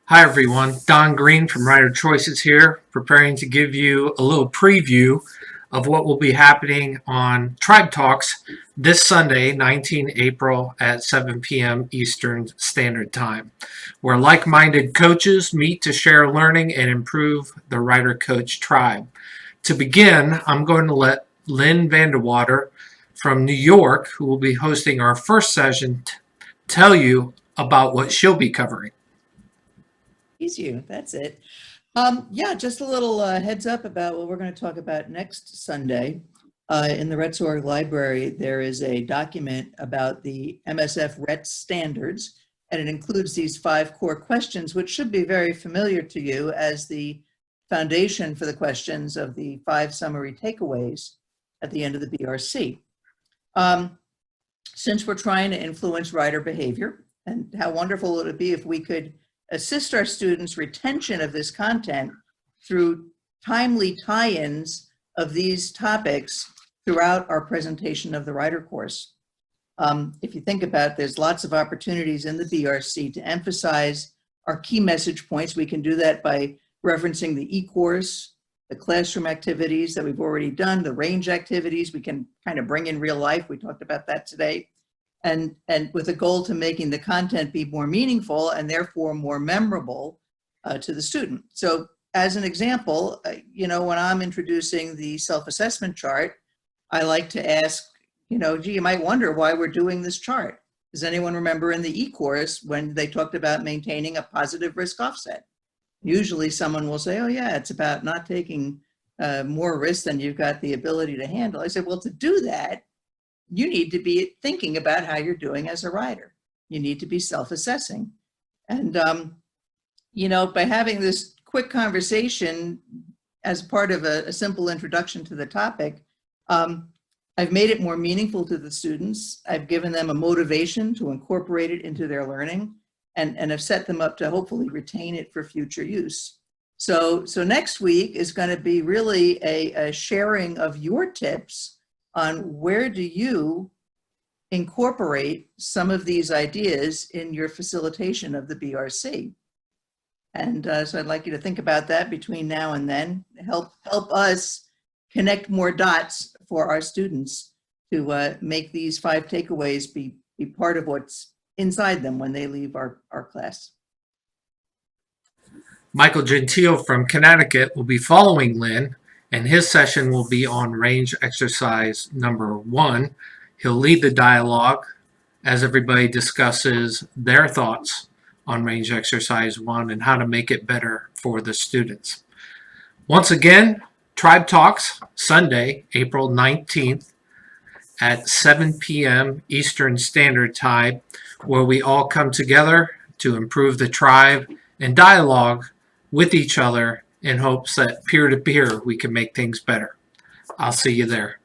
Hi everyone, Don Green from RiderChoices here, preparing to give you a little preview of what will be happening on Tribe Talks this Sunday, 19 April at 7 p.m. Eastern Standard Time, where like-minded coaches meet to share learning and improve the Rider Coach Tribe. To begin, I'm going to let Lynn Vanderwater from New York, who will be hosting our first session, tell you about what she'll be covering. You. That's it. Yeah, just a little heads up about what we're going to talk about next Sunday. In the RETS.org library, there is a document about the MSF RETS standards, and it includes these 5 core questions, which should be very familiar to you as the foundation for the questions of the 5 summary takeaways at the end of the BRC. Since we're trying to influence rider behavior, and how wonderful would it be if we could assist our students' retention of this content through timely tie-ins of these topics throughout our presentation of the Rider course. If you think about it, there's lots of opportunities in the BRC to emphasize our key message points. We can do that by referencing the e-course, the classroom activities that we've already done, the range activities. We can kind of bring in real life. We talked about that today. And with a goal to making the content be more meaningful and therefore more memorable to the student. So as an example, when I'm introducing the self-assessment chart, I like to ask, gee, you might wonder why we're doing this chart. Does anyone remember in the e-course when they talked about maintaining a positive risk offset? Usually someone will say, oh yeah, it's about not taking more risk than you've got the ability to handle. I said, well, to do that, you need to be thinking about how you're doing as a rider. You need to be self-assessing. And, by having this quick conversation as part of a simple introduction to the topic, I've made it more meaningful to the students. I've given them a motivation to incorporate it into their learning and have set them up to hopefully retain it for future use. So next week is going to be really a sharing of your tips on where do you incorporate some of these ideas in your facilitation of the BRC. And so I'd like you to think about that between now and then. Help us connect more dots for our students to make these 5 takeaways be part of what's inside them when they leave our class. Michael Gentile from Connecticut will be following Lynn, and his session will be on range exercise number 1. He'll lead the dialogue as everybody discusses their thoughts on range exercise 1 and how to make it better for the students. Once again, Tribe Talks, Sunday, April 19th at 7 p.m. Eastern Standard Time, where we all come together to improve the tribe and dialogue with each other in hopes that peer-to-peer we can make things better. I'll see you there.